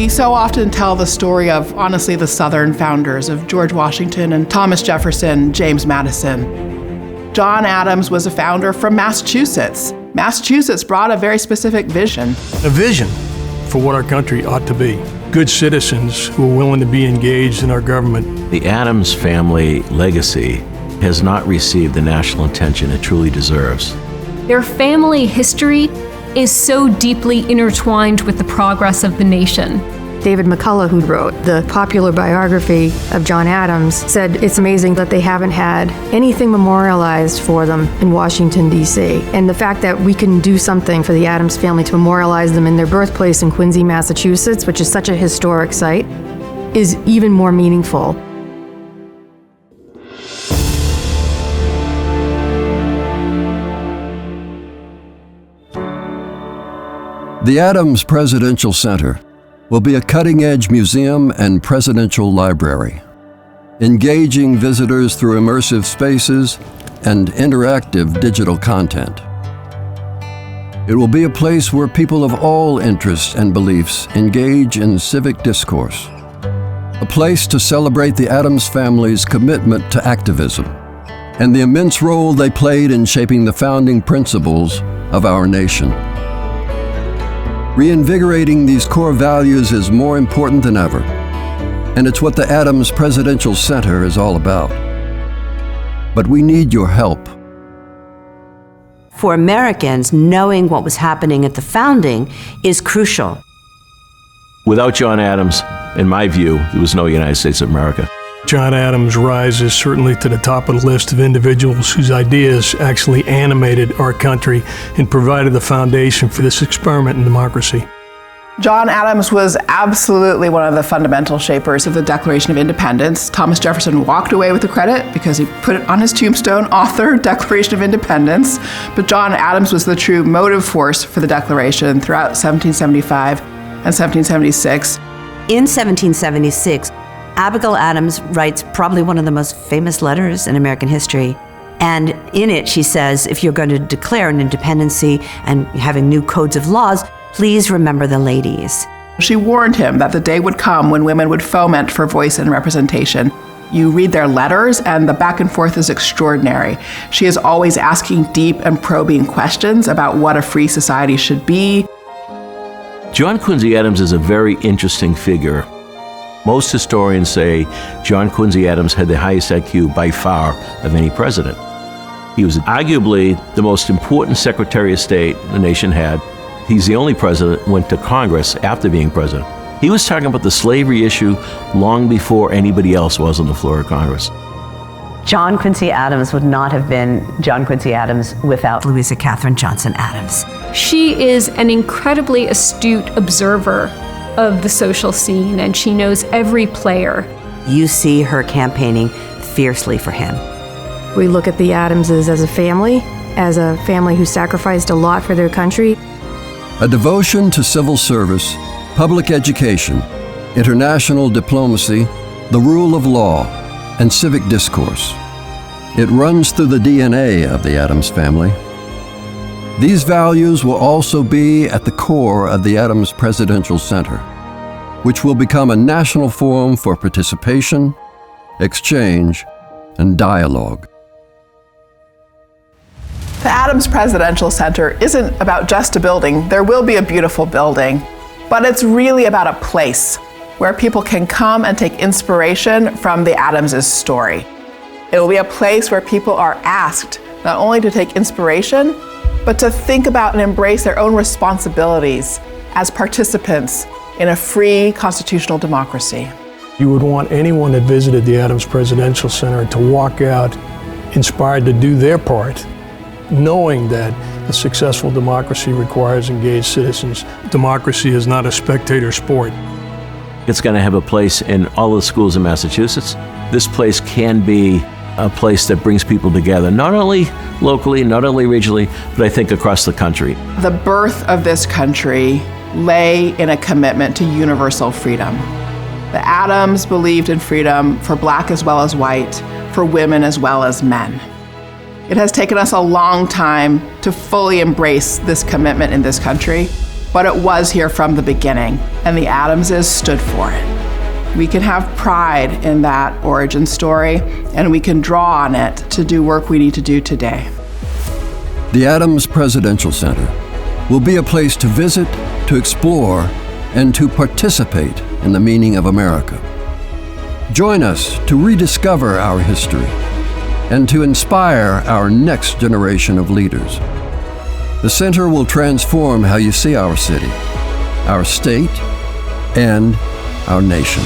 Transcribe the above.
We so often tell the story of, honestly, the Southern founders of George Washington and Thomas Jefferson, James Madison. John Adams was a founder from Massachusetts. Massachusetts brought a very specific vision. A vision for what our country ought to be. Good citizens who are willing to be engaged in our government. The Adams family legacy has not received the national attention it truly deserves. Their family history is so deeply intertwined with the progress of the nation. David McCullough, who wrote the popular biography of John Adams, said it's amazing that they haven't had anything memorialized for them in Washington, D.C. And the fact that we can do something for the Adams family to memorialize them in their birthplace in Quincy, Massachusetts, which is such a historic site, is even more meaningful. The Adams Presidential Center will be a cutting-edge museum and presidential library, engaging visitors through immersive spaces and interactive digital content. It will be a place where people of all interests and beliefs engage in civic discourse, a place to celebrate the Adams family's commitment to activism and the immense role they played in shaping the founding principles of our nation. Reinvigorating these core values is more important than ever, and it's what the Adams Presidential Center is all about. But we need your help. For Americans, knowing what was happening at the founding is crucial. Without John Adams, in my view, there was no United States of America. John Adams rises certainly to the top of the list of individuals whose ideas actually animated our country and provided the foundation for this experiment in democracy. John Adams was absolutely one of the fundamental shapers of the Declaration of Independence. Thomas Jefferson walked away with the credit because he put it on his tombstone, author, Declaration of Independence. But John Adams was the true motive force for the Declaration throughout 1775 and 1776. In 1776, Abigail Adams writes probably one of the most famous letters in American history. And in it, she says, if you're going to declare an independency and having new codes of laws, please remember the ladies. She warned him that the day would come when women would foment for voice and representation. You read their letters, and the back and forth is extraordinary. She is always asking deep and probing questions about what a free society should be. John Quincy Adams is a very interesting figure. Most historians say John Quincy Adams had the highest IQ by far of any president. He was arguably the most important Secretary of State the nation had. He's the only president who went to Congress after being president. He was talking about the slavery issue long before anybody else was on the floor of Congress. John Quincy Adams would not have been John Quincy Adams without Louisa Catherine Johnson Adams. She is an incredibly astute observer of the social scene, and she knows every player. You see her campaigning fiercely for him. We look at the Adamses as a family who sacrificed a lot for their country. A devotion to civil service, public education, international diplomacy, the rule of law, and civic discourse. It runs through the DNA of the Adams family. These values will also be at the core of the Adams Presidential Center, which will become a national forum for participation, exchange, and dialogue. The Adams Presidential Center isn't about just a building. There will be a beautiful building, but it's really about a place where people can come and take inspiration from the Adamses' story. It will be a place where people are asked not only to take inspiration, but to think about and embrace their own responsibilities as participants in a free constitutional democracy. You would want anyone that visited the Adams Presidential Center to walk out inspired to do their part, knowing that a successful democracy requires engaged citizens. Democracy is not a spectator sport. It's going to have a place in all the schools in Massachusetts. This place can be a place that brings people together, not only locally, not only regionally, but I think across the country. The birth of this country lay in a commitment to universal freedom. The Adams believed in freedom for Black as well as white, for women as well as men. It has taken us a long time to fully embrace this commitment in this country, but it was here from the beginning, and the Adamses stood for it. We can have pride in that origin story, and we can draw on it to do work we need to do today. The Adams Presidential Center will be a place to visit, to explore, and to participate in the meaning of America. Join us to rediscover our history and to inspire our next generation of leaders. The center will transform how you see our city, our state, and our nation.